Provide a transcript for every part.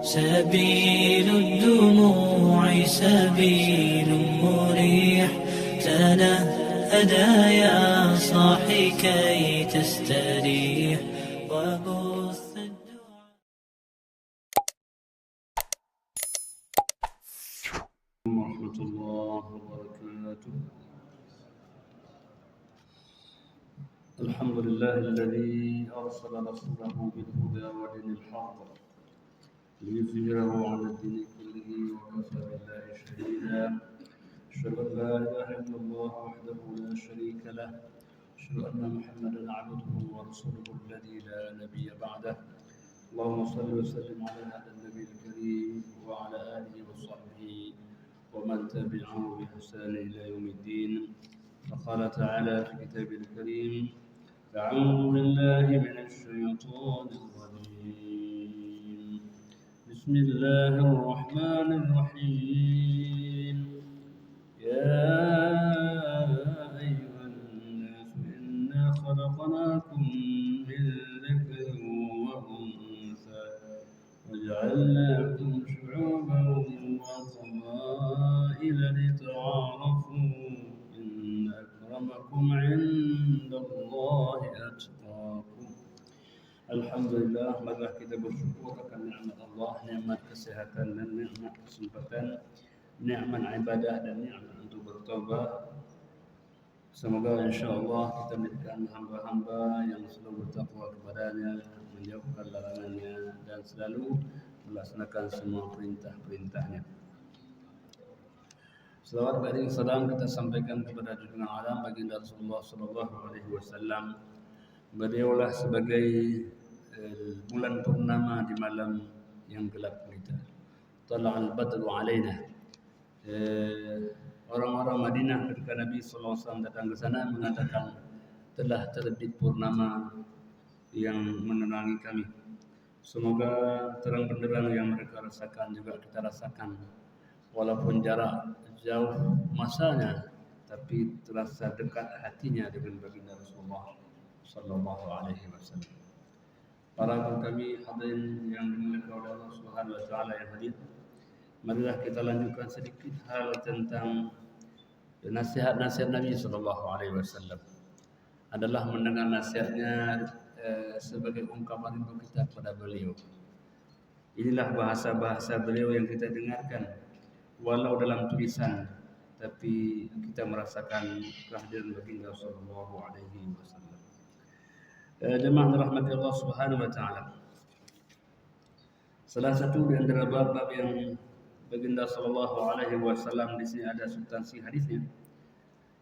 سبيل الدموع سبيل مريح، تنهدى يا صاحي كي تستريح وبث الدعاء. ورحمة الله وبركاته. الحمد لله الذي أرسل رسوله بالهدى ودين الحق ليظهره على الدين كله وكفى بالله شهيدا. أشهد أن لا إله إلا الله وحده لا شريك له، أشهد أن محمدا عبده ورسوله الذي لا نبي بعده. اللهم صل وسلم على هذا النبي الكريم وعلى آله وصحبه ومن تبعه بإحسان إلى يوم الدين. فقال تعالى في كتابه الكريم: أعوذ بالله من الشيطان الرجيم، بسم الله الرحمن الرحيم. يا أيها الناس إنا خلقناكم من ذكر وأنثى وجعلناكم شعوبا وقبائل لتعارفوا إن أكرمكم عند الله أتقاكم. Alhamdulillah, marilah kita bersyukur akan nikmat Allah, nikmat kesehatan dan nikmat kesempatan, nikmat ibadah dan nikmat untuk bertaubat. Semoga insyaAllah kita menjadikan hamba-hamba yang selalu bertakwa kepadanya, menjauhkan larangannya dan selalu melaksanakan semua perintah-perintahnya. Salawat dan salam kita sampaikan kepada junjungan alam baginda Rasulullah sallallahu alaihi wasallam. Beliaulah sebagai bulan purnama di malam yang gelap kita. Tala'al badru alaina. Orang-orang Madinah ketika Nabi sallallahu alaihi wasallam datang ke sana mengatakan telah terbit purnama yang menerangi kami. Semoga terang benderang yang mereka rasakan juga kita rasakan. Walaupun jarak jauh masanya, tapi terasa dekat hatinya dengan baginda Rasulullah sallallahu alaihi wasallam. Para kami hadirin yang dimuliakan oleh Allah Subhanahu wa taala yang hadir, marilah kita lanjutkan sedikit hal tentang nasihat-nasihat Nabi sallallahu alaihi wasallam. Adalah mendengar nasihatnya sebagai ungkapan rindu kita kepada beliau. Inilah bahasa-bahasa beliau yang kita dengarkan walau dalam tulisan, tapi kita merasakan kehadiran baginda sallallahu alaihi wasallam. Jemaah dirahmati Allah Subhanahu wa taala. Salah satu di antara bab-bab yang baginda sallallahu alaihi wasallam di sini ada substansi hadisnya.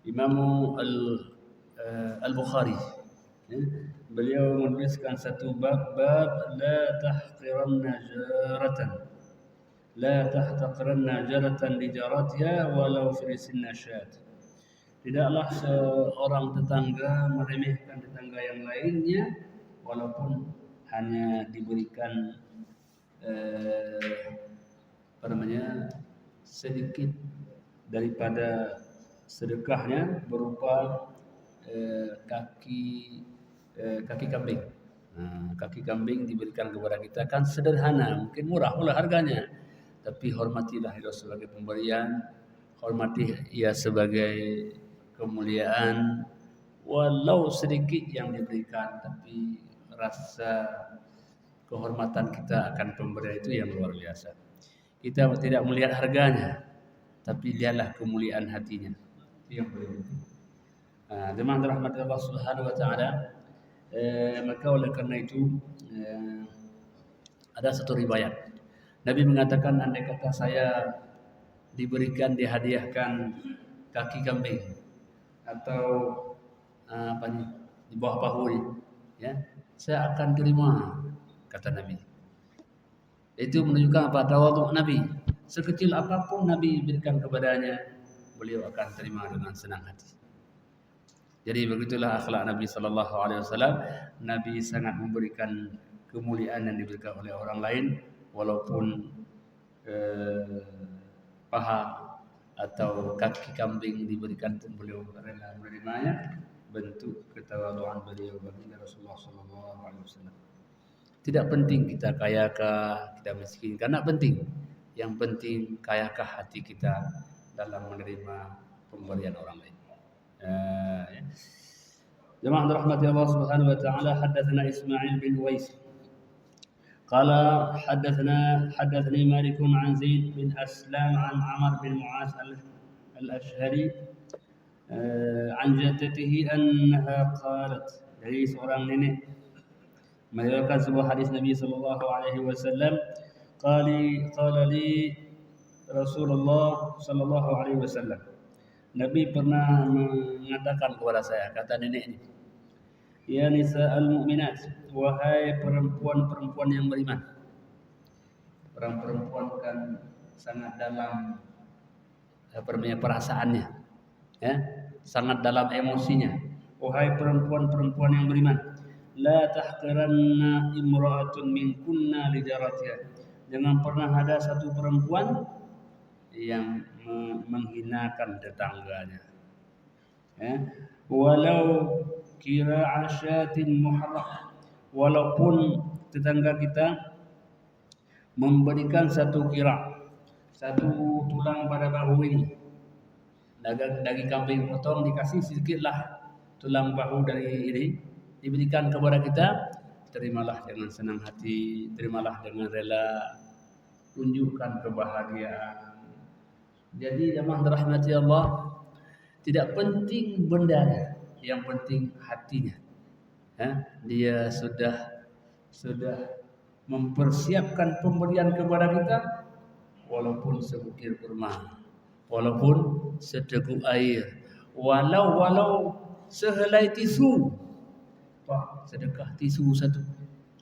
Imam Al-Bukhari beliau menuliskan satu bab la tahqiranna jaratan la tahtaqiranna jaratan li jaratiha walau fi sinna syat. Tidaklah seorang tetangga meremehkan tetangga yang lainnya walaupun hanya diberikan sedikit daripada sedekahnya berupa kaki kambing. Kaki kambing diberikan kepada kita kan sederhana, mungkin murah pula harganya, tapi hormatilah itu sebagai pemberian, hormati ia sebagai kemuliaan, walau sedikit yang diberikan, tapi rasa kehormatan kita akan pemberian itu yang luar biasa. Kita tidak melihat harganya, tapi lihatlah kemuliaan hatinya. Itu yang paling penting. Jemaah rahmat Allah Subhanahu wa taala, maka oleh karena itu ada satu riwayat Nabi mengatakan, andai kata saya dihadiahkan kaki kambing atau di bawah pahu ini, ya, saya akan terima, kata Nabi. Itu menunjukkan apa? Tawadhu Nabi. Sekecil apapun Nabi berikan kepadanya, beliau akan terima dengan senang hati. Jadi begitulah akhlak Nabi sallallahu alaihi wasallam. Nabi sangat memberikan kemuliaan yang diberikan oleh orang lain, walaupun paha atau kaki kambing diberikan pun beliau rela menerimanya, bentuk ketawaduan beliau baginda Rasulullah sallallahu alaihi wasallam. Tidak penting kita kayakah, kita miskin, karena penting. Yang penting kayakah hati kita dalam menerima pemberian orang lain. Ya. Jemaah rahmati Allah Subhanahu wa taala, hadatsana Ismail bin Uwais. Qala hadatsani Malik an Zaid bin Aslam an Amr bin Mu'az al-Ashhari an jaddatihi annaha qalat. Dari seorang nenek meriwayatkan sebuah hadis Nabi sallallahu alaihi wasallam, qala li Rasulullah sallallahu alaihi wasallam. Nabi pernah mengatakan kepada saya, kata nenek ini, ya nisa'al mu'minat, wahai perempuan-perempuan yang beriman. Perempuan kan sangat dalam perasaannya, ya, sangat dalam emosinya. Wahai perempuan-perempuan yang beriman, la tahqiranna imra'atun minkunna li jaratiha. Jangan pernah ada satu perempuan yang menghinakan tetangganya. Ya. Walau kira asyatin muharraq, walaupun tetangga kita memberikan satu kira, satu tulang pada bahu ini, daging kambing potong dikasih sedikitlah tulang bahu dari ini diberikan kepada kita, terimalah dengan senang hati, terimalah dengan rela, tunjukkan kebahagiaan. Jadi jemaah dirahmati Allah, tidak penting bendanya, yang penting hatinya. Dia sudah mempersiapkan pemberian kepada kita, walaupun sebukir kurma, walaupun seteguk air, walau sehelai tisu. Pak, sedekah tisu satu,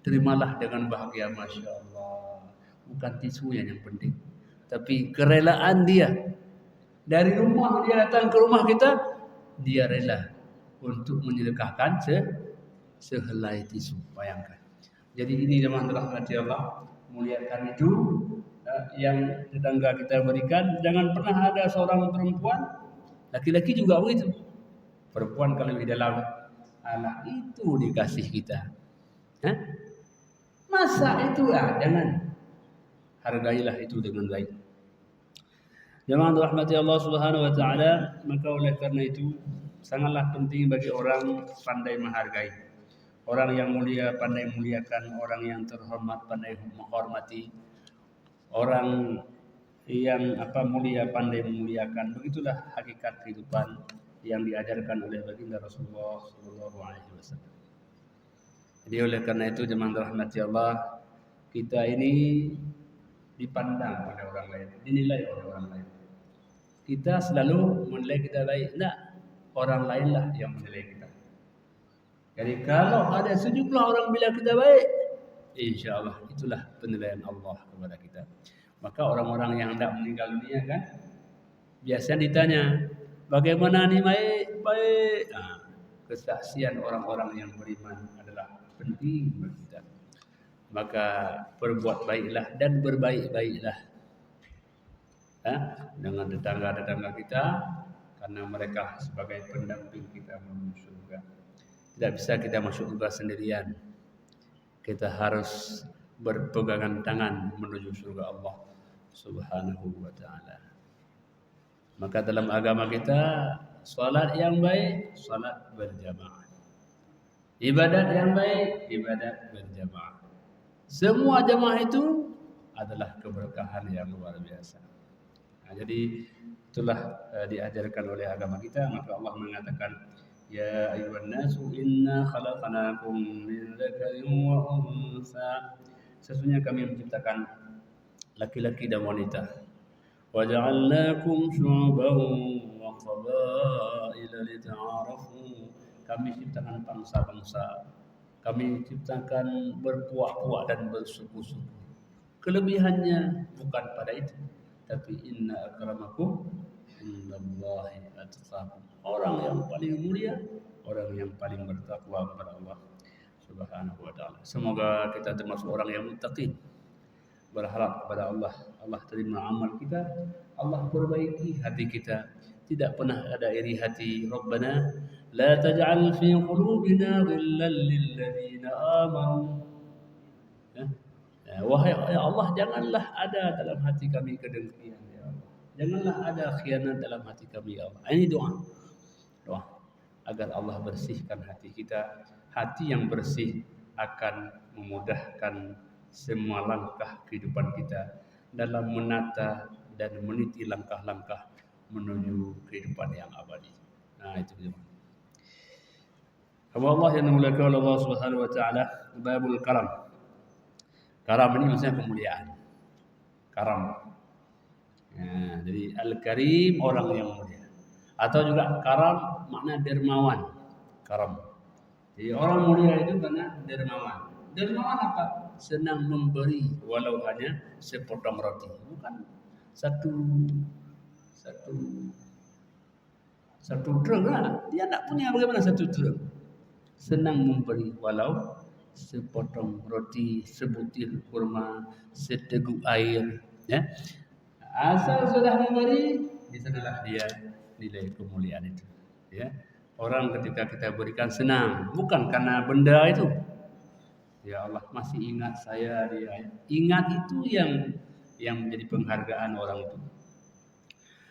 terimalah dengan bahagia, masya Allah. Bukan tisunya yang penting, tapi kerelaan dia. Dari rumah dia datang ke rumah kita, dia rela untuk menyedekahkan sehelai tisu. Bayangkan. Jadi ini jemaah rahmati Allah, muliakan itu yang tetangga kita berikan. Jangan pernah ada seorang perempuan, laki-laki juga begitu. Perempuan kalau di dalam anak itu dikasih kita. Masa itu jangan. Hargailah itu dengan baik. Jemaah rahmati Allah Subhanahu wa taala, maka oleh karena itu sangatlah penting bagi orang pandai menghargai. Orang yang mulia pandai muliakan, orang yang terhormat pandai menghormati. Orang yang mulia pandai memuliakan. Begitulah hakikat kehidupan yang diajarkan oleh baginda Rasulullah sallallahu alaihi wasallam. Jadi oleh karena itu jemaah rahmati Allah, kita ini dipandang oleh orang lain, dinilai oleh orang lain. Kita selalu menilai kita baik, orang lainlah yang menilai kita. Jadi kalau ada sejumlah orang bilang kita baik, insya Allah itulah penilaian Allah kepada kita. Maka orang-orang yang hendak meninggal dunia kan, biasanya ditanya, bagaimana nih baik? Kesaksian orang-orang yang beriman adalah penting bagi kita. Maka berbuat baiklah dan berbaik-baiklah dengan tetangga-tetangga kita, karena mereka sebagai pendamping kita menuju surga. Tidak bisa kita masuk surga sendirian. Kita harus berpegangan tangan menuju surga Allah Subhanahu wa taala. Maka dalam agama kita, salat yang baik, salat berjamaah. Ibadat yang baik, ibadat berjamaah. Semua jamaah itu adalah keberkahan yang luar biasa. Jadi itulah diajarkan oleh agama kita. Maka Allah mengatakan, ya ayyuhan nasu inna khalaqnakum min dzakarin wa unsa. Sesungguhnya kami menciptakan laki-laki dan wanita. Wa ja'alnakum syu'uban wa qabaila lita'arafu. Kami ciptakan bangsa-bangsa. Kami ciptakan berpuak-puak dan bersuku-suku. Kelebihannya bukan pada itu, tapi inna akramakum indallahi atqakum. Orang yang paling mulia, orang yang paling bertakwa kepada Allah Subhanahu wa taala. Semoga kita termasuk orang yang muttaqin. Berharap kepada Allah, Allah terima amal kita, Allah perbaiki hati kita. Tidak pernah ada iri hati. Rabbana la taj'al fi qulubina ghillan lil ladzina amanu Wahai ya Allah, janganlah ada dalam hati kami kedengkian ya Allah. Janganlah ada khianat dalam hati kami ya Allah. Ini doa. Doa agar Allah bersihkan hati kita. Hati yang bersih akan memudahkan semua langkah kehidupan kita dalam menata dan meniti langkah-langkah menuju kehidupan yang abadi. Nah, itu dia. Allah yang dimuliakan oleh Allah Subhanahu wa taala, babul karam. Karam ini maksudnya kemuliaan. Karam. Ya, jadi al-karim orang yang mulia. Atau juga karam makna dermawan. Karam. Jadi orang mulia itu karena dermawan. Dermawan apa? Senang memberi walau hanya sepotong roti. Bukan satu drum lah. Dia tak punya bagaimana satu drum. Senang memberi walau sepotong roti, sebutir kurma, seteguk air, ya. Asal sudah memberi, di sanalah dia nilai kemuliaan itu, ya. Orang ketika kita berikan senang, bukan karena benda itu. Ya Allah masih ingat saya dia. Ingat itu yang menjadi penghargaan orang itu.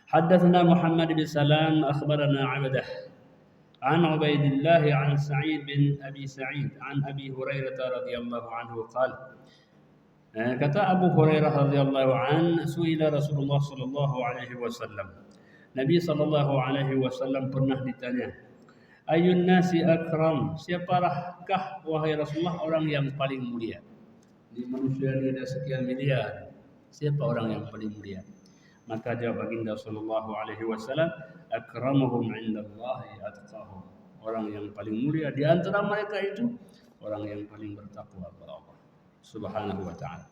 Haddatsana Muhammad bin Salam akhbarana 'Abdah عن عبيد الله عن سعيد بن أبي سعيد عن أبي هريرة رضي الله عنه قال kata Abu Hurairah radhiyallahu an suila Rasulullah sallallahu alaihi wasallam. Nabi sallallahu alaihi wasallam pernah ditanya, ayun nasi akram, siapakah wahai Rasulullah orang yang paling mulia? Di manusia ada sekian miliar, siapa orang yang paling mulia? Maka jawab baginda sallallahu alaihi wasallam, akramuhum indallahi atqahum. Orang yang paling mulia di antara mereka itu orang yang paling bertakwa kepada Allah Subhanahu wa taala.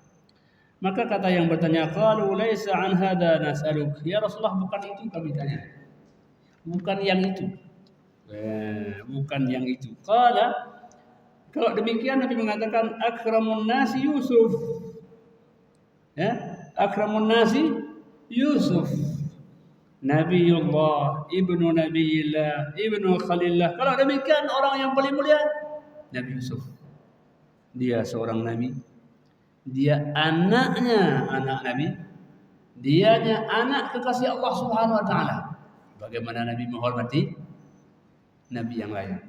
Maka kata yang bertanya, qalu laisa an hada nas'aluk. Ya Rasulullah, bukan itu kami tanya. Bukan yang itu. Bukan yang itu. Qala, kalau demikian Nabi mengatakan akramun nasi Yusuf. Ya, akramun nasi Yusuf, Nabiullah, ibnu Nabiillah, ibnu Khalillah. Kalau demikian orang yang paling mulia Nabi Yusuf. Dia seorang nabi. Dia anaknya anak nabi. Dianya anak kekasih Allah Subhanahu wa taala. Bagaimana Nabi menghormati nabi yang lain?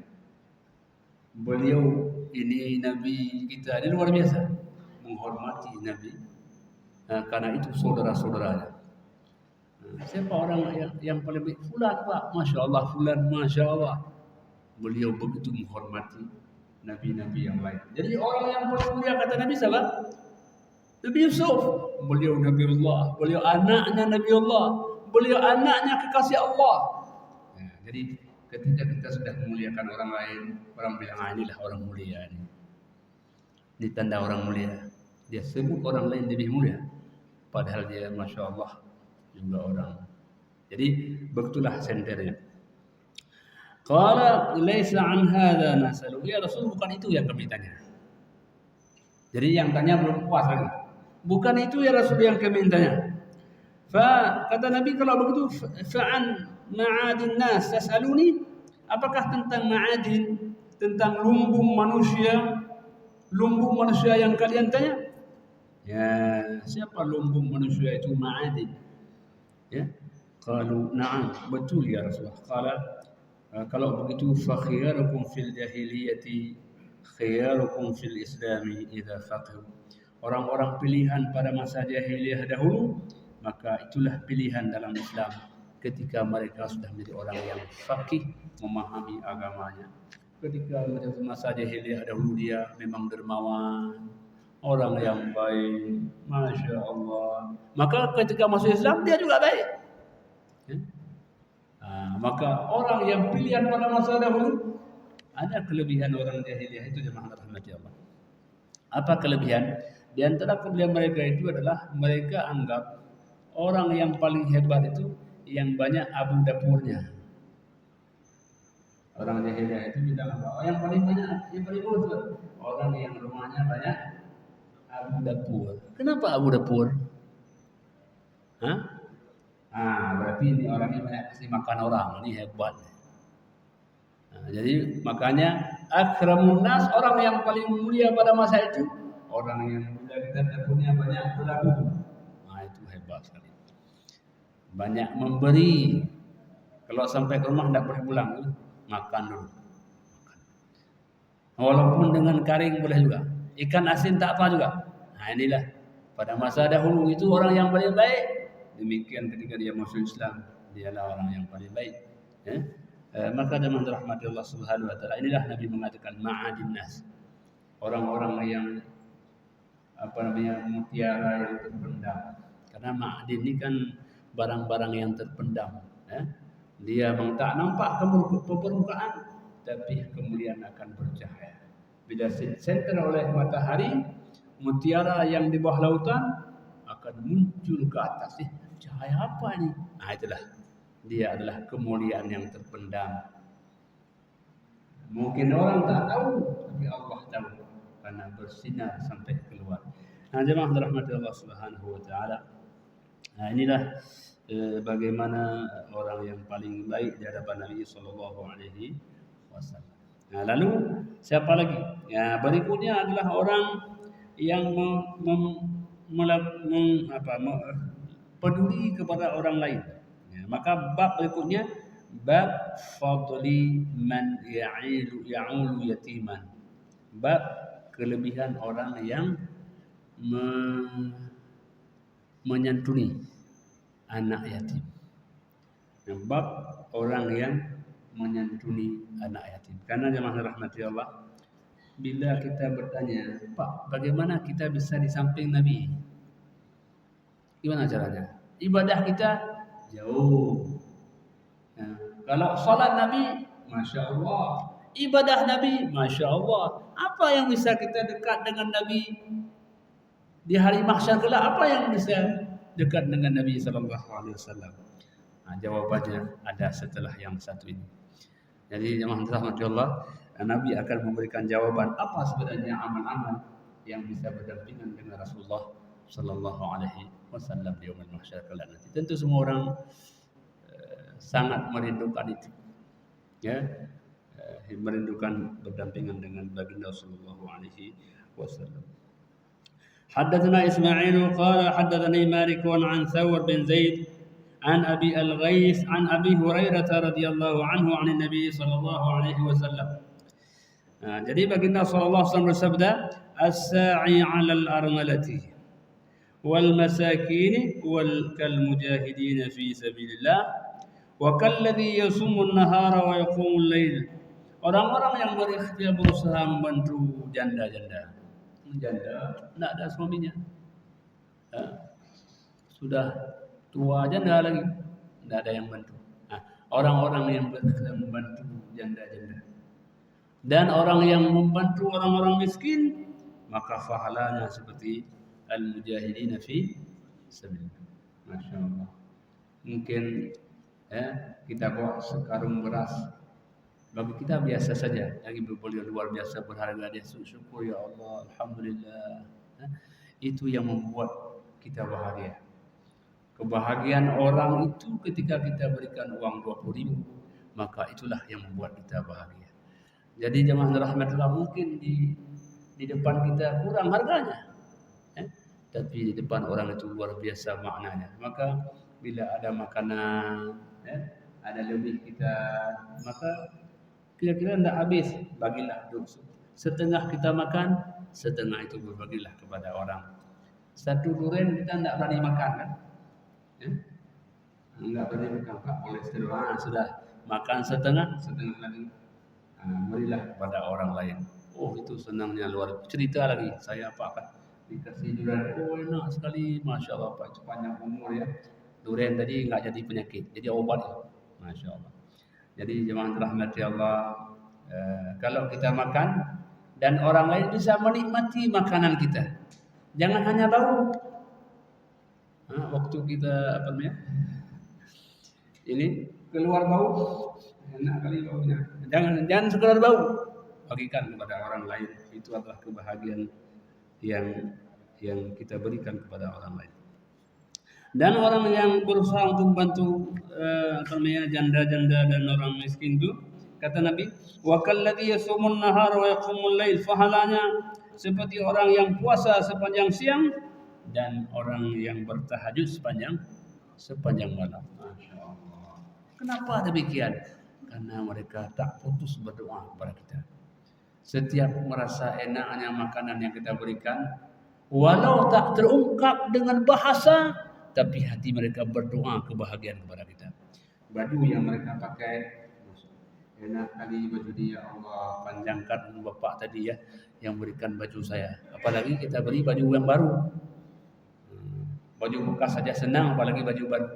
Beliau ini nabi kita, ini luar biasa menghormati nabi. Karena itu saudara-saudaranya. Siapa orang yang paling baik? Fulan Pak, Masya Allah, Fulan, Masya Allah. Beliau begitu menghormati nabi-nabi yang lain. Jadi orang yang paling mulia kata Nabi siapa? Nabi Yusuf. Beliau Nabiullah, beliau anaknya Nabiullah, beliau anaknya kekasih Allah. Jadi ketika kita sudah memuliakan orang lain, orang bilang inilah orang mulia ini. Ini tanda orang mulia. Dia sebut orang lain lebih mulia, padahal dia Masya Allah juga orang. Jadi begitulah senternya. Qala laisa an hadza nasalu. Ya Rasul, bukan itu yang kami tanya. Jadi yang tanya belum puas lagi. Bukan itu ya Rasul yang kami tanya. Kata Nabi, kalau begitu fa'an ma'adin nas tas'aluni. Apakah tentang ma'adin, tentang lumbung manusia yang kalian tanya? Ya, siapa lumbung manusia itu? Ma'adin. Ya, qalu na'am, betul ya Rasulullah. Qala, kalau begitu fa khiyarukum fil jahiliyati khiyarukum fil islami idza faqihu. Orang-orang pilihan pada masa jahiliyah dahulu, maka itulah pilihan dalam Islam ketika mereka sudah menjadi orang yang faqih, memahami agamanya. Ketika masa jahiliyah dahulu dia memang dermawan, orang yang baik, Masya Allah. Maka ketika masuk Islam dia juga baik. Ya? Maka orang yang pilihan pada masa dahulu, ada kelebihan orang jahiliyah itu jemaah rahmati Allah. Apa kelebihan? Di antara kelebihan mereka itu adalah mereka anggap orang yang paling hebat itu yang banyak abu dapurnya. Orang jahiliyah itu bilang apa? Yang paling banyak, yang paling bagus, orang yang rumahnya banyak abu dapur. Kenapa abu dapur? Berarti ini orang ini banyak kasih makan orang, ini hebat. Jadi makanya akramun nas, orang yang paling mulia pada masa itu orang yang bila kita tak punya banyak berlaku. Itu hebat sekali. Banyak memberi. Kalau sampai ke rumah tak boleh pulang, makan dulu. Walaupun dengan kering boleh juga. Ikan asin tak apa juga. Inilah pada masa dahulu itu orang yang paling baik. Demikian ketika dia masuk Islam, dialah orang yang paling baik. Maka jemaah dirahmati Allah Subhanahu wa taala, inilah Nabi mengatakan ma'adin nas. Orang-orang yang mutiara yang terpendam. Karena ma'adin ini kan barang-barang yang terpendam. Dia memang tak nampak ke permukaan, tapi kemudian akan bercahaya. Bila center oleh matahari, mutiara yang di bawah lautan akan muncul ke atas. Cahaya apa ini? Itulah. Dia adalah kemuliaan yang terpendam. Mungkin orang tak tahu, tapi Allah tahu karena bersinar sampai keluar. Jemaah dirahmati Allah Subhanahu wa taala. Inilah bagaimana orang yang paling baik di hadapan Nabi sallallahu alaihi wasallam. Lalu siapa lagi? Berikutnya adalah orang yang peduli kepada orang lain. Maka bab berikutnya bab fadli man ya'ulu yatiman. Bab kelebihan orang yang menyantuni anak yatim. Bab orang yang menyantuni anak yatim. Karena jemaah rahmati Allah, bila kita bertanya, Pak, bagaimana kita bisa di samping Nabi? Gimana caranya? Ibadah kita jauh. Kalau salat Nabi, Masya Allah. Ibadah Nabi, Masya Allah. Apa yang bisa kita dekat dengan Nabi di hari mahsyar kelak? Apa yang bisa dekat dengan Nabi sallallahu alaihi wasallam? Jawabannya ada setelah yang satu ini. Jadi jemaah rahmati Allah, Nabi akan memberikan jawaban apa sebenarnya amal-amal yang bisa berdampingan dengan Rasulullah sallallahu alaihi wasallam di yaumul mahsyar kelak nanti. Tentu semua orang sangat merindukan itu. Merindukan berdampingan dengan baginda sallallahu alaihi wasallam. حدثنا إسماعيل قال حدثني مالك عن ثور بن زيد عن أبي الغيث عن أبي هريرة رضي الله عنه عن النبي صلى الله عليه وسلم. Jadi baginda sallallahu alaihi wasallam bersabda, as-sa'i 'alal armalati wal masakin wal kal mujahidin fi sabilillah wa kalladhi yasumu an-nahara wa yaqumu al-lail. Orang-orang yang berikhtiar berusaha membantu janda-janda. Janda tidak ada suaminya, sudah tua janda lagi, tidak ada yang bantu. Orang-orang yang membantu janda-janda dan orang yang membantu orang-orang miskin, maka pahalanya seperti al-mujahidin fi sabilillah. Masya Allah. Mungkin kita bawa sekarung beras, bagi kita biasa saja, lagi beliau luar biasa berharga, dia syukur ya Allah, alhamdulillah. Itu yang membuat kita bahagia. Kebahagiaan orang itu ketika kita berikan uang 20.000, maka itulah yang membuat kita bahagia. Jadi jemaah rahmatullah, mungkin di depan kita kurang harganya, tapi di depan orang itu luar biasa maknanya. Maka bila ada makanan, ada lebih kita, maka kira-kira tidak habis, bagilah setengah kita makan, setengah itu berbagilah kepada orang. Satu durian kita tidak berani makan kan? Tidak berani makan, Pak, kolesterol. Sudah makan setengah lagi, berilah kepada orang lain. Oh, itu senangnya luar. Cerita lagi, saya Pak kan dikasih durian, oh enak sekali, Masya Allah Pak, sepanjang umur ya. Durian tadi nggak jadi penyakit, jadi obat, Masya Allah. Jadi jemaah rahmati Allah, kalau kita makan dan orang lain bisa menikmati makanan kita, jangan hanya bau. Waktu kita ini keluar bau, enak kali baunya. Jangan sekedar bau, bagikan kepada orang lain. Itu adalah kebahagiaan yang kita berikan kepada orang lain. Dan orang yang berusaha untuk membantu janda-janda dan orang miskin itu, Kata Nabi, wa kalladhi yasumun nahar wa yaqumul lail, fahalanya seperti orang yang puasa sepanjang siang dan orang yang bertahajud sepanjang malam. Masya Allah. Kenapa demikian? Karena mereka tak putus berdoa kepada kita. Setiap merasa enaknya makanan yang kita berikan, walau tak terungkap dengan bahasa, tapi hati mereka berdoa kebahagiaan kepada kita. Baju yang mereka pakai, enak kali baju dia, Allah panjangkan bapak tadi ya, yang berikan baju saya. Apalagi kita beri baju yang baru. Baju bekas saja senang, apalagi baju baru.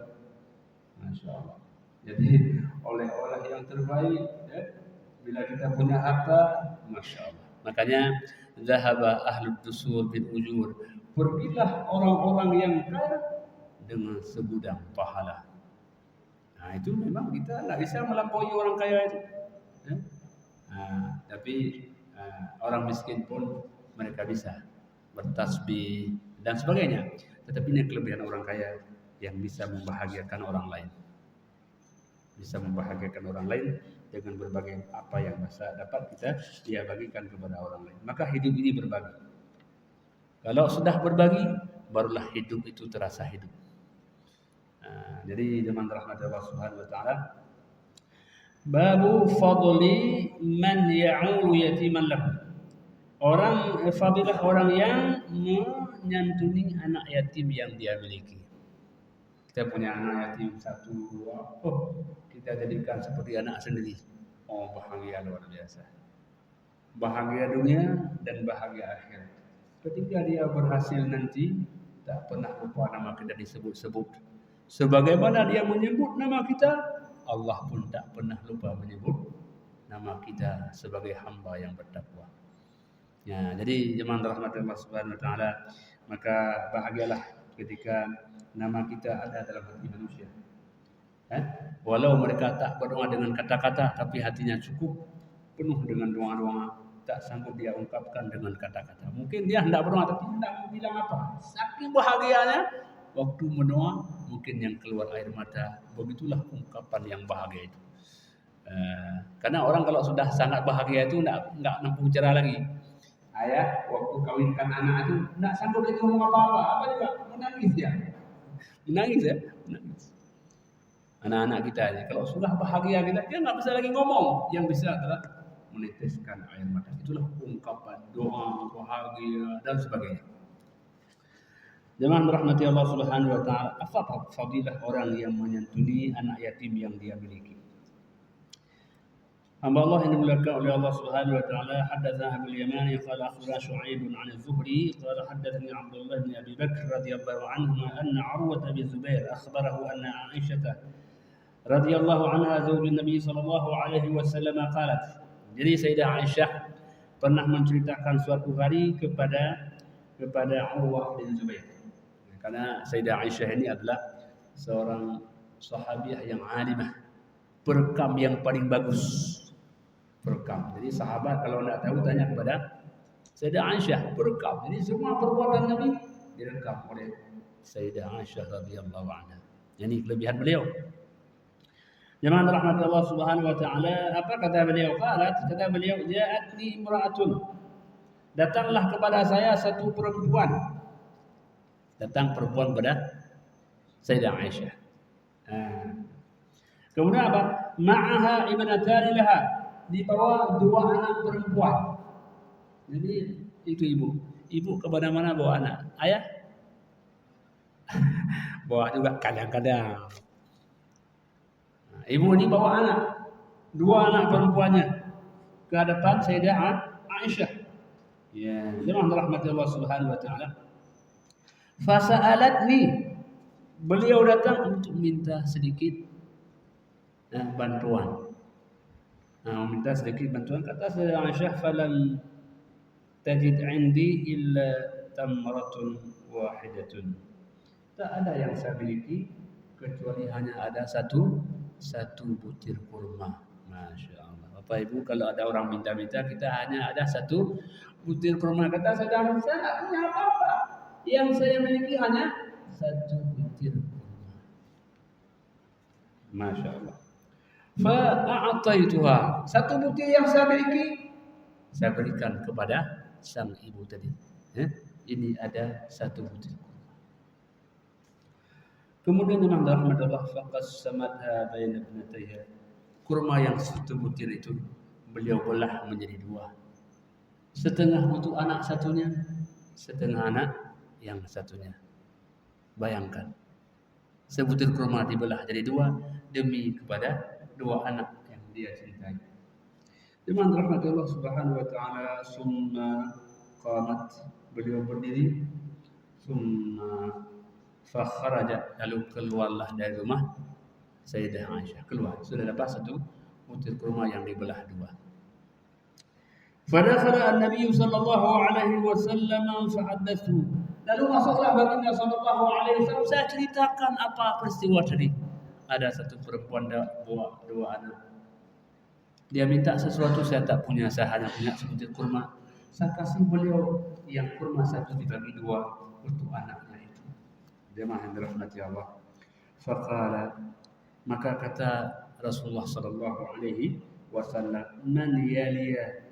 Masya Allah. Jadi oleh-oleh yang terbaik ya, bila kita punya harta, Masya Allah. Makanya zahaba ahlud dusur bil ujur, pergilah orang-orang yang kaya dengan segudang pahala. Nah itu memang kita tidak bisa melampaui orang kaya itu ya? Tapi orang miskin pun mereka bisa bertasbih dan sebagainya. Tetapi ini kelebihan orang kaya yang bisa membahagiakan orang lain. Bisa membahagiakan orang lain dengan berbagai apa yang bisa dapat dia bagikan kepada orang lain. Maka hidup ini berbagi. Kalau sudah berbagi, barulah hidup itu terasa hidup. Jadi zaman rahmat Allah Subhanahu wa taala, babu fadli man ya'ulu yatiman lahu. Fadilah orang yang menyantuni anak yatim yang dia miliki. Kita punya anak yatim 1, 2, kita jadikan seperti anak sendiri. Oh, bahagia luar biasa. Bahagia dunia dan bahagia akhirat. Ketika dia berhasil nanti, tak pernah lupa nama kita disebut-sebut. Sebagaimana dia menyebut nama kita, Allah pun tak pernah lupa menyebut nama kita sebagai hamba yang bertakwa. Ya, jadi jemaah rahmat Allah Subhanahu wa taala, maka bahagialah ketika nama kita ada dalam hati manusia. Walau mereka tak berdoa dengan kata-kata, tapi hatinya cukup penuh dengan doa-doa, tak sanggup dia ungkapkan dengan kata-kata. Mungkin dia hendak berdoa tapi hendak bilang apa? Saking bahagianya waktu mendoa, mungkin yang keluar air mata. Begitulah ungkapan yang bahagia itu. Karena orang kalau sudah sangat bahagia itu enggak mampu bicara lagi. Ayah waktu kawinkan anak itu enggak sanggup lagi ngomong apa-apa. Apa juga menangis dia. Menangis ya, menangis. Anak-anak kita ini kalau sudah bahagia kita, dia enggak bisa lagi ngomong. Yang bisa adalah meneteskan air mata. Itulah ungkapan doa, bahagia dan sebagainya. Jemaah rahmati Allah Subhanahu wa taala, apa fadilah orang yang menyantuni anak yatim yang dia miliki? Hamba Allah yang dimuliakan oleh Allah Subhanahu wa taala, haddatsa Abu Yamani qala akhbarana Shu'aib 'an az-Zuhri qala haddatsani Abdullah bin Abi Bakr radhiyallahu anhu anna Urwah bin Zubair akhbarahu anna Aisyah radhiyallahu anha zaujun Nabi sallallahu alaihi wasallam qalat. Jadi Sayyidah Aisyah pernah menceritakan suatu hari kepada Urwah bin Zubair. Karena Sayyidah Aisyah ini adalah seorang sahabiah yang alimah, perekam yang paling bagus. Perekam. Jadi sahabat kalau tidak tahu tanya kepada Sayyidah Aisyah, perekam. Jadi semua perbuatan Nabi direkam oleh Sayyidah Aisyah radhiyallahu anha. Ini kelebihan beliau. Jemaah rahmat Allah Subhanahu wa taala, apa kata beliau? Kata beliau, ja'atni imra'atun. Datanglah kepada saya satu perempuan. Datang perempuan kepada Sayyidah Aisyah. Kemudian apa? Ma'aha ibnatani laha. Dibawa 2 anak perempuan. Jadi itu ibu. Ibu ke mana-mana bawa anak. Ayah bawa juga kadang-kadang. Ibu ini bawa anak, 2 anak perempuannya ke hadapan Sayyidah Aisyah. Ya, jemaah rahmat Allah Subhanahu wa taala. Fasa'alatni. Beliau datang untuk minta sedikit bantuan. Minta sedikit bantuan. Kata Sayyidah Aisyah, falam tajid 'indi illa tamratun wahidatun. Tak ada yang saya miliki kecuali hanya ada satu butir kurma. Masya Allah. Bapak Ibu, kalau ada orang minta-minta, kita hanya ada 1 butir kurma. Kata saya tak punya apa-apa. Yang saya miliki hanya 1 butir kurma. Masya Allah. Fa'a'taituha. Satu butir yang saya miliki, saya berikan kepada sang ibu tadi. Ini ada satu butir. Kemudian Imam rahmatullah faqassamatha baina ibnatayha. Kurma yang satu butir itu beliau belah menjadi dua. Setengah untuk anak satunya, setengah anak yang satunya. Bayangkan, sebutir kurma dibelah jadi dua demi kepada dua anak yang dia cintai. Imam rahmatullah subhanahu wa ta'ala summa qamat, beliau berdiri, summa fakharaja, lalu keluarlah dari rumah Sayyidah Aisyah. Keluar, sudah dapat satu butir kurma yang dibelah dua. Fadakhala an-nabiy sallallahu alaihi wasallam fahaddathu. Lalu masuklah baginda sallallahu alaihi wasallam, saya ceritakan apa peristiwa tadi. Ada satu perempuan bawa dua anak. Dia minta sesuatu, saya tak punya, saya hanya punya sebutir kurma. Saya kasih beliau yang kurma satu dibagi dua untuk anaknya itu. Jemaah yang dirahmati Allah. Faqala, maka kata Rasulullah sallallahu alaihi wasallam, man yaliya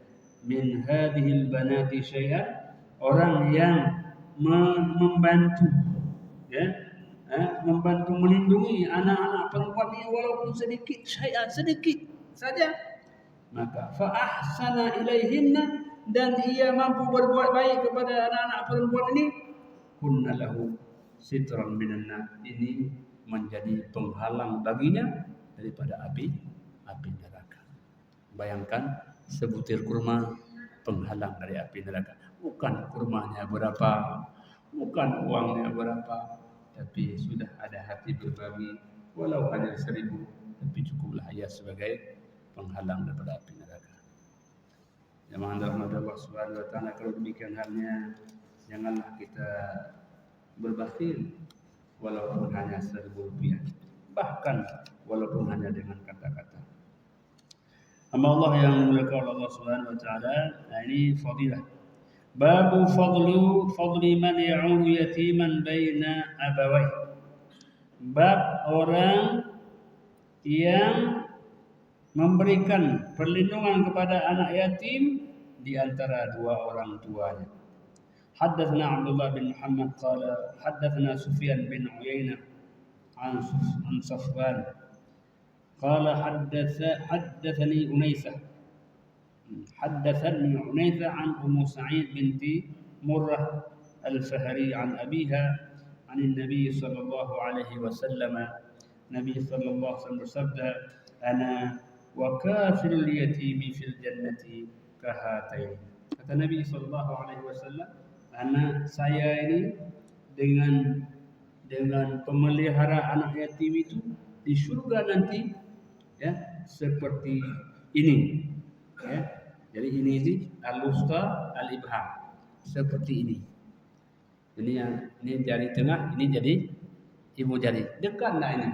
min hadhihi albanati syai'an, orang yang membantu, ya, membantu melindungi anak-anak perempuan ini walaupun sedikit, syai'an sedikit saja, maka fa ahsana ilaihinna, dan ia mampu berbuat baik kepada anak-anak perempuan ini, kunna lahu sitran minan nar, ini menjadi penghalang baginya daripada api neraka. Bayangkan, sebutir kurma penghalang dari api neraka. Bukan kurmanya berapa, bukan uangnya berapa, tapi sudah ada hati berbagi, walau hanya 1000, tapi cukuplah ia sebagai penghalang daripada api neraka. Jemaah rahmat Allah subhanahu wa ta'ala, kalau demikian halnya, janganlah kita berbakhil walaupun hanya 1000 rupiah, bahkan walaupun hanya dengan kata-kata. Hamba Allah yang dimuliakan oleh Allah Subhanahu wa taala, ini fadilah. Babu fadli man ya'ulu yatiman baina abawai. Bab orang yang memberikan perlindungan kepada anak yatim di antara dua orang tuanya. Haddatsana Abdullah bin Muhammad qala haddatsana Sufyan bin Uyainah an Safwan قال حدثني أنيسة عن أم سعيد بنت مرة الفهري عن أبيها عن النبي صلى الله عليه وسلم. النبي صلى الله عليه وسلم bersabda, أنا وكافل اليتيم في الجنة كهاتين. Kata Nabi sallallahu alaihi wasallam, saya ini dengan pemelihara anak yatim itu di surga nanti, ya, seperti ini, ya. Jadi ini al-wusta al-ibham, seperti ini. Ini jari tengah, ini jadi ibu jari. Dekat enggak ini?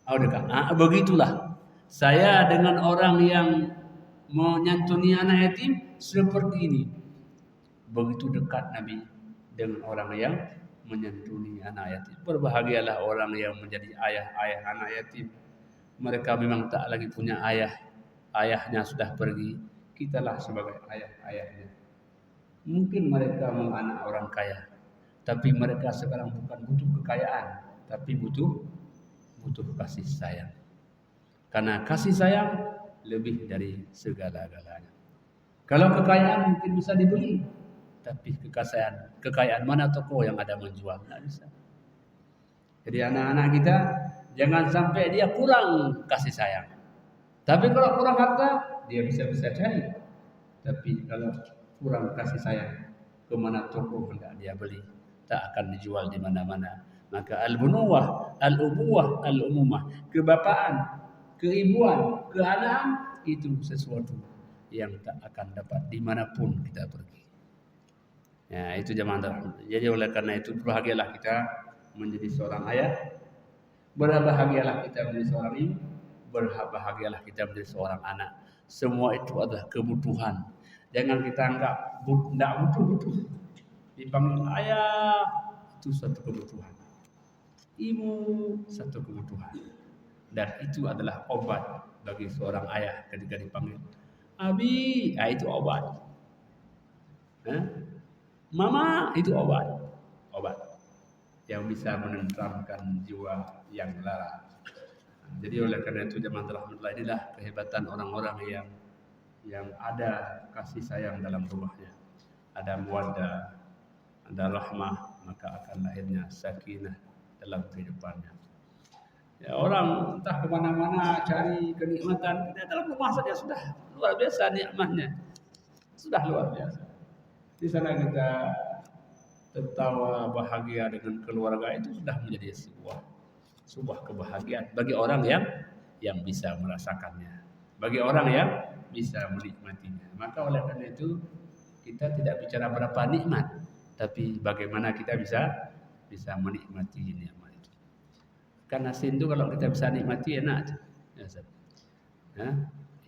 Oh, dekat. Begitulah saya dengan orang yang menyantuni anak yatim seperti ini. Begitu dekat Nabi dengan orang yang menyantuni anak yatim. Berbahagialah orang yang menjadi ayah anak yatim. Mereka memang tak lagi punya ayah, ayahnya sudah pergi. Kitalah sebagai ayahnya. Mungkin mereka anak orang kaya, tapi mereka sekarang bukan butuh kekayaan, tapi butuh kasih sayang. Karena kasih sayang lebih dari segala-galanya. Kalau kekayaan mungkin bisa dibeli, tapi kekayaan mana toko yang ada menjual? Tidak bisa. Jadi anak-anak kita jangan sampai dia kurang kasih sayang. Tapi kalau kurang harta, dia bisa cari. Tapi kalau kurang kasih sayang, kemana toko hendak dia beli, tak akan dijual di mana-mana. Maka al-bunuwah, al-ubuwah, al-umumah, kebapaan, keibuan, keanaan, itu sesuatu yang tak akan dapat dimanapun kita pergi. Ya, itu jemaah. Jadi oleh karena itu berbahagialah kita menjadi seorang ayah, berbahagialah kita menjadi seorang ibu, berbahagialah kita menjadi seorang anak. Semua itu adalah kebutuhan. Jangan kita anggap tidak butuh. Dipanggil ayah itu satu kebutuhan, ibu satu kebutuhan. Dan itu adalah obat bagi seorang ayah ketika dipanggil Abi, itu obat. Mama, itu obat. Obat yang bisa menenteramkan jiwa yang lara. Jadi oleh karena itu jemaah rahmatullah, inilah kehebatan orang-orang yang ada kasih sayang dalam rumahnya, ada mawaddah, ada rahmah, maka akan lahirnya sakinah dalam kehidupannya. Ya, orang entah kemana-mana cari kenikmatan, kita dalam rumah saja sudah luar biasa nikmatnya, sudah luar biasa. Di sana kita tertawa bahagia dengan keluarga, itu sudah menjadi sebuah kebahagiaan bagi orang yang bisa merasakannya, bagi orang yang bisa menikmatinya. Maka oleh karena itu kita tidak bicara berapa nikmat, tapi bagaimana kita bisa menikmati nikmat itu. Ikan asin itu kalau kita bisa nikmati enak. Ya,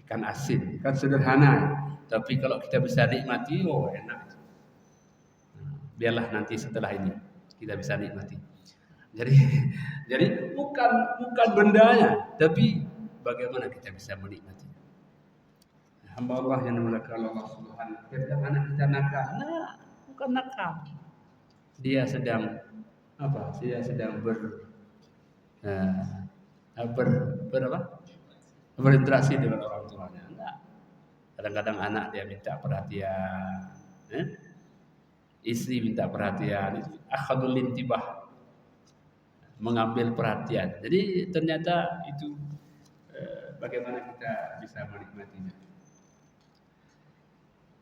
ikan asin kan sederhana, tapi kalau kita bisa nikmati, enak. Biarlah nanti setelah ini kita bisa nikmati. Jadi bukan bendanya, tapi bagaimana kita bisa menikmati. Hamba Allah yang dimuliakan Allah Subhanahu. Ketika anak kita nakal, bukan nakal. Dia sedang apa? Dia sedang berinteraksi dengan orang tuanya. Kadang-kadang anak dia minta perhatian, istri minta perhatian, akhadul intibah, mengambil perhatian. Jadi ternyata itu bagaimana kita bisa menikmatinya.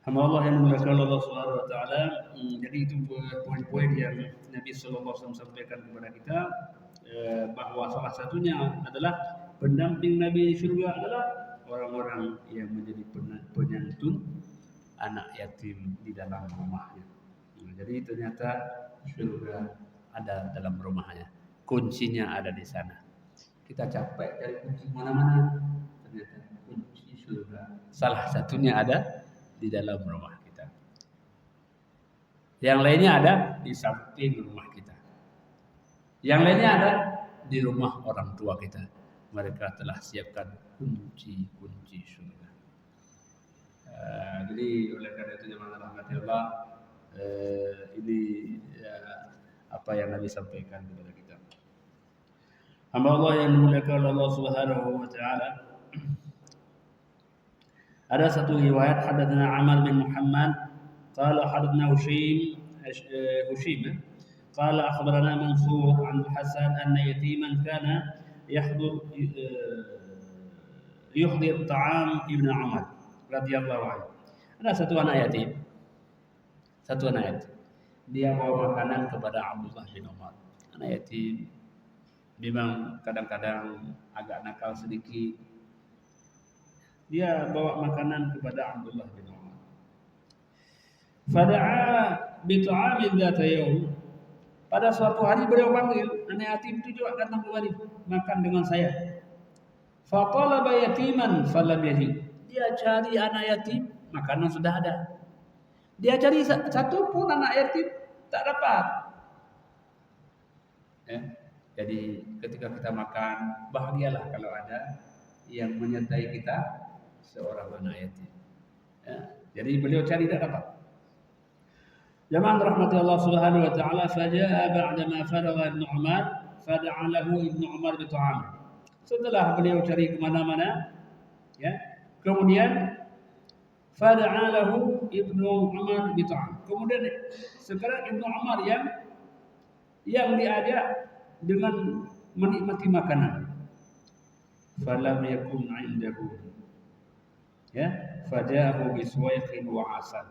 Hamba Allah yang dimuliakan Allah Subhanahu wa taala, jadi itu poin-poin yang Nabi sallallahu alaihi wasallam sampaikan kepada kita, bahwa salah satunya adalah pendamping Nabi di surga adalah orang-orang yang menjadi penyantun anak yatim di dalam rumahnya. Jadi ternyata surga ada dalam rumahnya, kuncinya ada di sana. Kita capek cari kunci mana-mana, ternyata kunci surga salah satunya ada di dalam rumah kita. Yang lainnya ada di samping rumah kita. Yang lainnya ada di rumah orang tua kita. Mereka telah siapkan kunci-kunci surga. Jadi oleh karena itu jemaah rahmati Allah, ini apa yang Nabi sampaikan kepada kita. Hamba Allah yang dimuliakan Allah Subhanahu wa taala. Ada satu riwayat, hadatsana Amr bin Muhammad qala hadatsana Hushim qala akhbarana Mansur an Hasan anna yatiman kana yuhdir ta'am Ibnu Umar radhiyallahu anhu. Ada satu anak yatim. Dia bawa makanan kepada Abdullah bin Umar. Anak yatim memang kadang-kadang agak nakal sedikit. Dia bawa makanan kepada Abdullah bin Umar. Fada'a bi ta'amin dzata yaum. Pada suatu hari beliau panggil anak yatim itu juga datang kemari, makan dengan saya. Fa talaba yatiman falam yajid. Dia cari anak yatim, makanan sudah ada. Dia cari satu pun anak yatim, tak dapat. Jadi ketika kita makan, bahagialah kalau ada yang menyertai kita seorang anak yatim. Jadi beliau cari tak dapat. Jamaah rahmati Allah Subhanahu wa taala, faja'a ba'dama faragha Ibnu Umar fada'a lahu Ibnu Umar bi ta'am. Setelah beliau cari kemana mana, kemudian fada'a lahu Ibnu Umar bi ta'am. Kemudian sekarang Ibnu Umar yang diajak dengan menikmati makanan. Falam yakun 'indahu. Faja'ahu biswaiqin wa 'asal.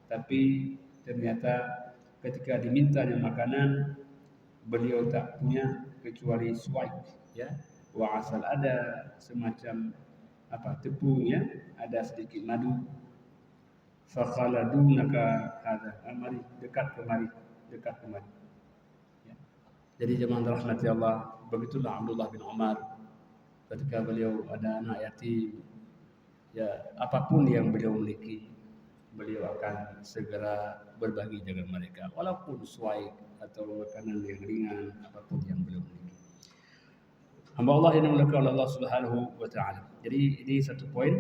Tapi ternyata ketika dimintanya makanan, beliau tak punya kecuali swaik, wa 'asal, ada semacam tepung, ada sedikit madu. Faqala dunaka hadza, mari dekat kemari. Jadi jemaah rahmati Allah, begitulah Abdullah bin Umar ketika beliau ada anak yatim, apapun yang beliau miliki, beliau akan segera berbagi dengan mereka, walaupun suai atau makanan yang ringan, apapun yang beliau miliki. Hamba Allah yang dimuliakan oleh Allah Subhanahu wa taala. Jadi ini satu poin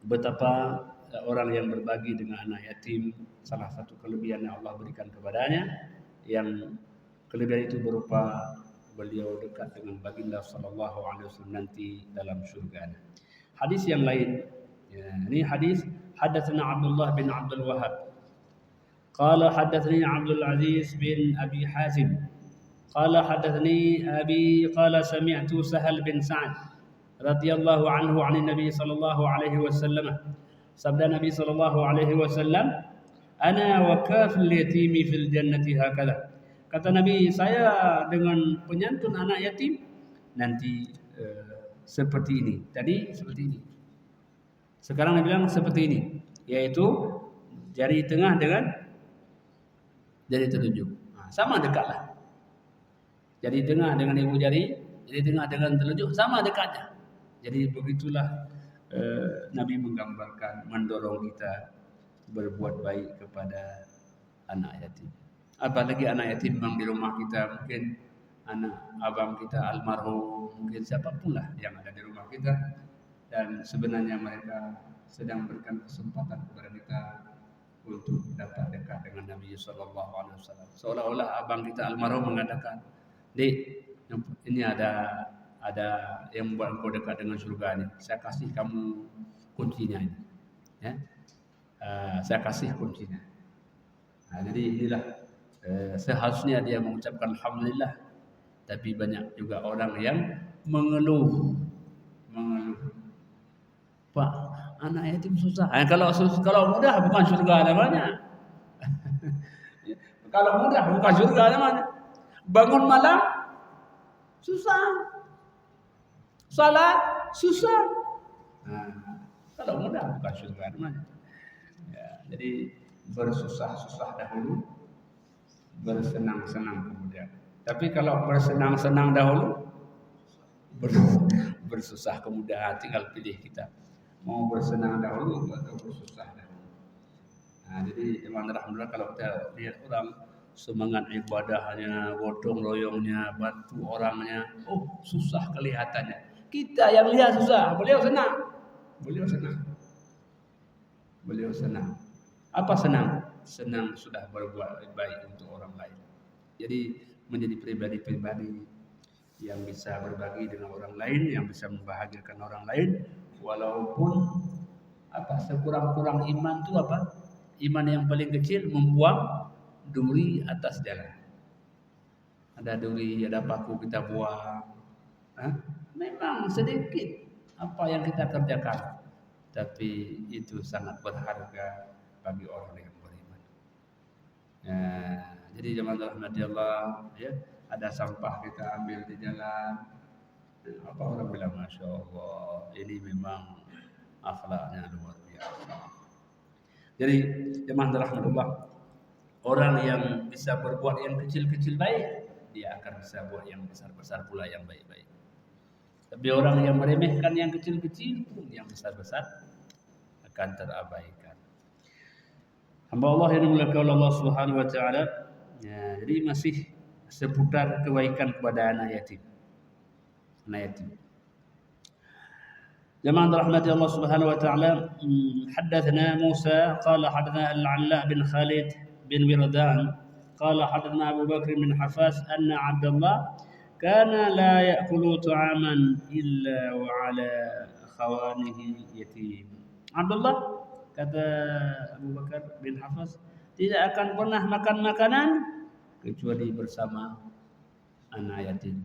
betapa orang yang berbagi dengan anak yatim, salah satu kelebihan yang Allah berikan kepadanya, yang kelebihan itu berupa beliau dekat dengan baginda sallallahu alaihi wasallam nanti dalam surga. Hadis yang lain, ya, ini hadis hadatsana Abdullah bin Abdul Wahhab qala hadatsani Abdul Aziz bin Abi Hazim qala hadatsani Abi qala sami'tu Sahal bin Sa'ad radhiyallahu anhu 'an Nabi sallallahu alaihi wasallam. Sabda Nabi sallallahu alaihi wasallam, ana wa kafil yatimi fil jannati hakadha. Kata Nabi, saya dengan penyantun anak yatim nanti seperti ini. Tadi seperti ini. Sekarang Nabi bilang seperti ini, yaitu jari tengah dengan jari telunjuk. Sama dekatlah. Jari tengah dengan ibu jari tengah dengan telunjuk sama dekatnya. Jadi begitulah Nabi menggambarkan, mendorong kita berbuat baik kepada anak yatim. Apalagi anak yatim memang di rumah kita, mungkin anak abang kita almarhum, mungkin siapapun lah yang ada di rumah kita, dan sebenarnya mereka sedang berikan kesempatan kepada kita untuk dapat dekat dengan Nabi Sallallahu Alaihi Wasallam. Seolah-olah abang kita almarhum mengatakan, "Dek, ini ada yang membuat engkau dekat dengan surga ini. Saya kasih kamu kuncinya ini, ya. Saya kasih kuncinya." Nah, jadi inilah seharusnya dia mengucapkan alhamdulillah, tapi banyak juga orang yang mengeluh, Pak, anak yatim susah. Kalau mudah bukan surga namanya. Kalau mudah bukan surga namanya. Bangun malam susah, salat susah. Kalau mudah bukan surga namanya. Ya, jadi bersusah-susah dahulu, bersenang-senang kemudian. Tapi kalau bersenang-senang dahulu, bersusah kemudian, tinggal pilih kita mau bersenang dahulu atau bersusah dahulu. Nah, jadi alhamdulillah kalau kita lihat orang semangat ibadahnya, gotong royongnya, bantu orangnya, susah kelihatannya. Kita yang lihat susah, beliau senang. Beliau senang. Apa senang? Senang sudah berbuat baik untuk orang lain. Jadi menjadi pribadi-pribadi yang bisa berbagi dengan orang lain, yang bisa membahagiakan orang lain, walaupun sekurang-kurang iman itu iman yang paling kecil membuang duri atas jalan. Ada duri, ada paku kita buang. Memang sedikit apa yang kita kerjakan, tapi itu sangat berharga bagi orang yang beriman. Jadi jemaah Allah, ya, ada sampah kita ambil di jalan, apa orang bilang, Masya Allah, ini memang akhlaknya luar biasa. Jadi jemaah rahmatullah, orang yang bisa berbuat yang kecil-kecil baik, dia akan bisa buat yang besar-besar pula yang baik-baik. Tapi orang yang meremehkan yang kecil-kecil pun yang besar-besar akan terabaikan. Hamba Allah yang dimuliakan oleh Allah Subhanahu wa taala, ya, jadi masih seputar kebaikan kepada anak yatim. Jemaah rahmati Allah Subhanahu wa taala, haddatsana Musa qala hadatsana Al-'Alla bin Khalid bin Wirdan qala hadatsana Abu Bakr bin Hafas anna Abdullah kana la ya'kulu ta'aman illa wa 'ala khawanihi yatim. Abdullah, kata Abu Bakar bin Hafas, tidak akan pernah makan makanan kecuali bersama anak yatim.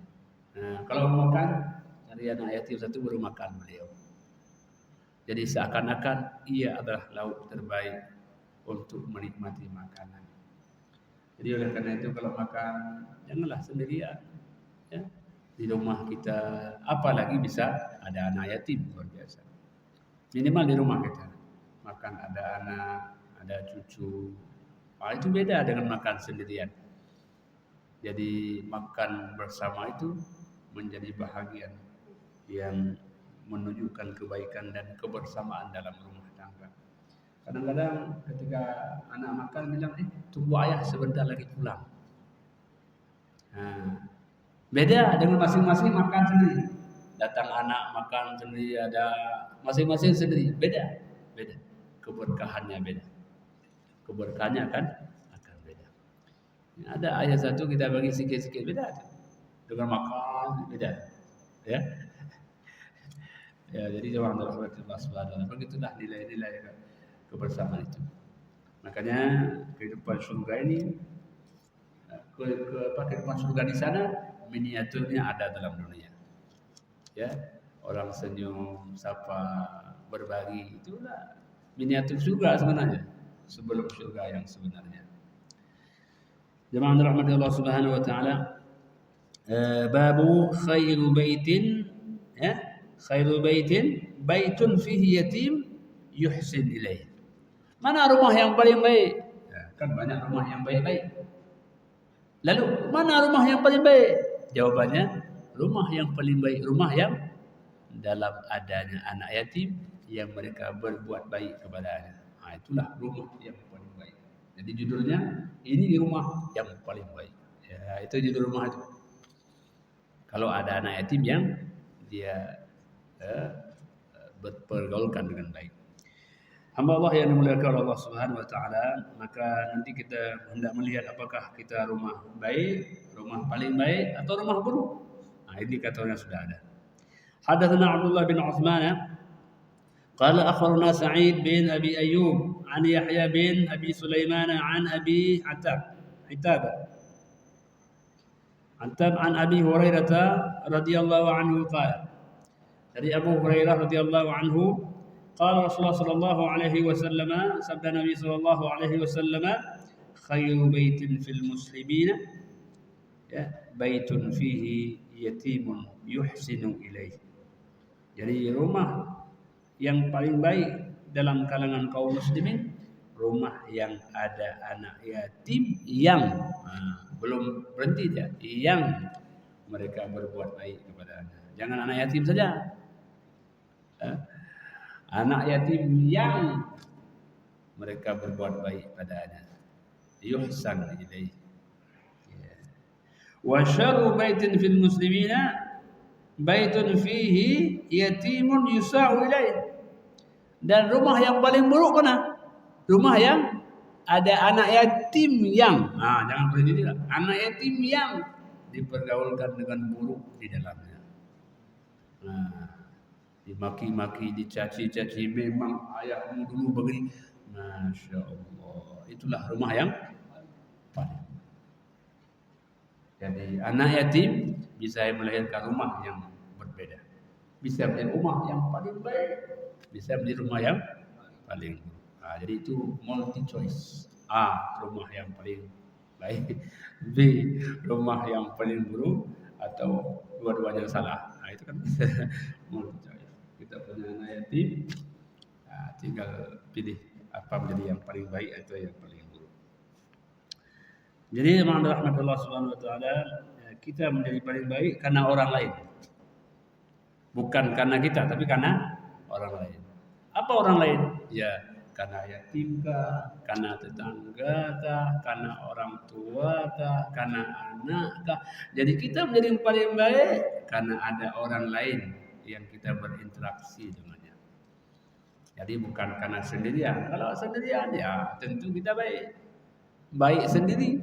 Kalau makan dari anak yatim satu baru makan beliau. Jadi seakan-akan ia adalah lauk terbaik untuk menikmati makanan. Jadi oleh karena itu kalau makan janganlah sendirian, ya. Di rumah kita, apalagi bisa ada anak yatim, luar biasa. Minimal di rumah kita makan ada anak, ada cucu. Itu beda dengan makan sendirian. Jadi makan bersama itu menjadi bahagian yang menunjukkan kebaikan dan kebersamaan dalam rumah tangga. Kadang-kadang ketika anak makan bilang, tunggu ayah sebentar lagi pulang. Beda dengan masing-masing makan sendiri. Datang anak makan sendiri, ada masing-masing sendiri. Beda. Keberkahannya beda. Keberkahannya akan beda. Ada ayat satu kita bagi sikit-sikit beda. Dengan makan beda. Ya. Ya, jadi jangan Allah Subhanahu. Begitulah nilai-nilai kebersamaan itu. Makanya kehidupan surga ini kehidupan surga di sana miniaturnya ada dalam dunia. Ya, orang senyum, sapa, berbagi, itulah miniatur surga sebenarnya. Sebelum surga yang sebenarnya. Jemaah rahmati Allah Subhanahu wa taala. Babu khairu baitin, ya, khairu baitin baitun fihi yatim yuhsin ilaih. Mana rumah yang paling baik? Ya, kan banyak rumah yang baik-baik. Lalu mana rumah yang paling baik? Jawabannya, rumah yang paling baik, rumah yang dalam adanya anak yatim yang mereka berbuat baik kepadanya. Itulah rumah yang paling baik. Jadi judulnya, ini rumah yang paling baik. Ya, itu judul rumah itu. Kalau ada anak yatim yang dia berpergaulkan dengan baik. Hamba Allah yang dimuliakan Allah Subhanahu wa taala, maka nanti kita hendak melihat apakah kita rumah baik, rumah paling baik atau rumah buruk. Ini katanya sudah ada. Hadatsana Abdullah bin Utsman qala akhbarana Sa'id bin Abi Ayyub an Yahya bin Abi Sulaiman an Abi Attab an Abi Hurairah radhiyallahu anhu qala. Dari Abu Hurairah radhiyallahu anhu qala Rasulullah sallallahu alaihi wasallam, sabda Nabi sallallahu alaihi wasallam, khairu baitin fil muslimin, ya, baitun fihi yatimun yuhsinu ilaih. Jadi rumah yang paling baik dalam kalangan kaum muslimin, rumah yang ada anak yatim yang belum berhenti dia, yang mereka berbuat baik kepadanya. Jangan anak yatim saja. Anak yatim yang mereka berbuat baik padanya, yuhsan ilaih. Wa syarru baitin fil muslimina baitun fihi yatimun yusa'u ilaih. Dan rumah yang paling buruk mana? Rumah yang ada anak yatim yang jangan berhenti tidak. Anak yatim yang dipergaulkan dengan buruk di dalamnya. Dimaki-maki, dicaci-caci, memang ayahmu dulu begini. Masya Allah, itulah rumah yang paling. Jadi anak yatim bisa melahirkan rumah yang berbeda. Bisa menjadi rumah yang paling baik, bisa menjadi rumah yang paling buruk. Jadi itu multi choice. A, rumah yang paling baik. B, rumah yang paling buruk, atau dua-duanya salah. Itu kan multi choice. Kita punya anak yatim, tinggal pilih apa menjadi yang paling baik atau yang paling buruk. Jadi rahmat Allah Subhanahu wa taala, kita menjadi paling baik karena orang lain. Bukan karena kita, tapi karena orang lain. Apa orang lain? Ya, karena yatim kah, karena tetangga kah, karena orang tua kah, karena anak kah. Jadi kita menjadi yang paling baik karena ada orang lain yang kita berinteraksi dengannya. Jadi bukan karena sendirian. Kalau sendirian ya tentu kita baik sendiri,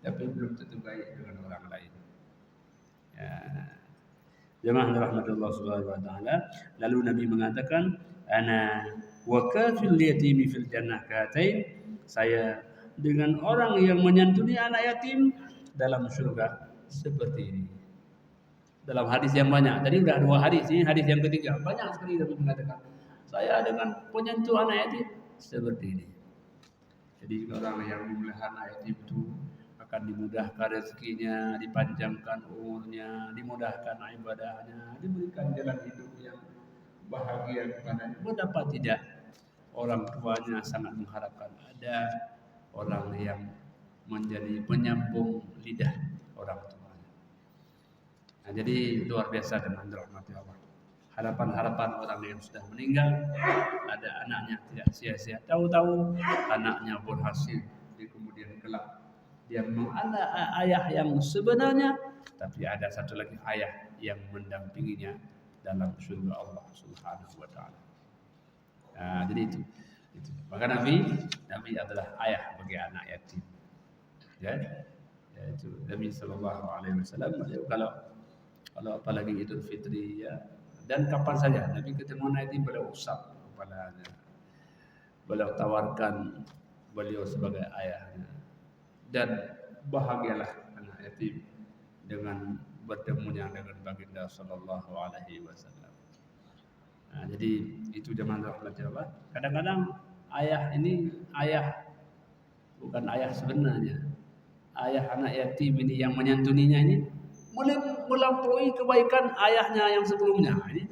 tapi belum tentu baik dengan orang lain. Ya. Jemaah rahmatullah subhanahu wa taala. Lalu Nabi mengatakan, ana wa kafil yatimi fil jannah katain. Saya dengan orang yang menyantuni anak yatim dalam surga seperti ini. Dalam hadis yang banyak. Tadi sudah 2 hadis, ini hadis yang ketiga. Banyak sekali Nabi mengatakan, saya dengan penyentuh anak yatim seperti ini. Jadi orang yang memelihara anak yatim itu akan dimudahkan rezekinya, dipanjangkan umurnya, dimudahkan ibadahnya, diberikan jalan hidup yang bahagia kepadanya. Betapa tidak orang tuanya sangat mengharapkan ada orang yang menjadi penyambung lidah orang tua. Nah, jadi luar biasa dengan rahmat Allah. Harapan-harapan orang yang sudah meninggal, ada anaknya tidak sia-sia. Tahu-tahu anaknya berhasil di kemudian kelak. Dia memang ada ayah yang sebenarnya tapi ada satu lagi ayah yang mendampinginya dalam surga Allah Subhanahu wa taala. Nah, jadi itu. Maka Nabi adalah ayah bagi anak yatim. Ya, itu Nabi sallallahu alaihi wasallam kalau apalagi Idul Fitri ya, dan kapan saja Nabi ketemu anak yatim beliau usap kepalanya. Beliau tawarkan beliau sebagai ayahnya. Dan bahagialah anak yatim dengan bertemunya dengan baginda sallallahu alaihi wasallam. Nah, jadi itu zaman rahmat Allah. Kadang-kadang ayah ini bukan ayah sebenarnya. Ayah anak yatim ini yang menyantuninya ini melampaui kebaikan ayahnya yang sebelumnya. Ini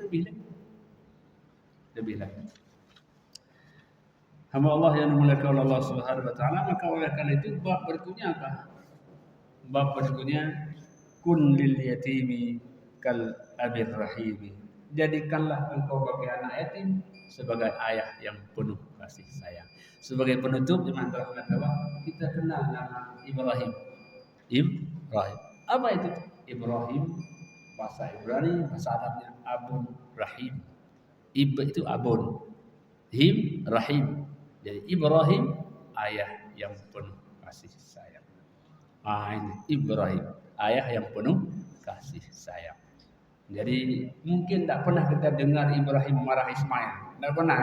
lebih lagi. Hamba Allah yang dimuliakan oleh Allah Subhanahu wa taala, maka oleh karena itu bab berikutnya apa? Bab berikutnya kun lil yatimi kal abir rahimi. Jadikanlah engkau bagi anak yatim sebagai ayah yang penuh kasih sayang. Sebagai penutup iman rahmat Allah, kita kenal nama Ibrahim. Ibrahim. Apa itu? Ibrahim bahasa Ibrani, bahasa Arabnya Abun Rahim. Itu abun. Rahim. Jadi Ibrahim ayah yang penuh kasih sayang. Ini Ibrahim, ayah yang penuh kasih sayang. Jadi mungkin tak pernah kita dengar Ibrahim marah Ismail. Tak pernah.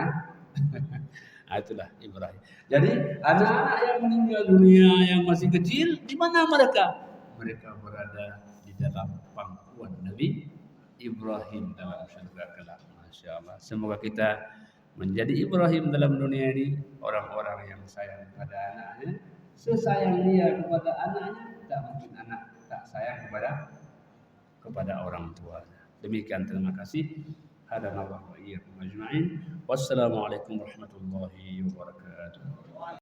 Itulah Ibrahim. Jadi anak-anak yang meninggal dunia yang masih kecil, di mana mereka? Mereka berada di dalam pangkuan Nabi Ibrahim dalam surga kelak. Masya Allah. Semoga kita menjadi Ibrahim dalam dunia ini, orang-orang yang sayang kepada anaknya, sesayang dia kepada anaknya, tak mungkin anak tak sayang kepada orang tuanya. Demikian, terima kasih. Hadanallahu wa iyyakum ajma'in. Wassalamualaikum warahmatullahi wabarakatuh.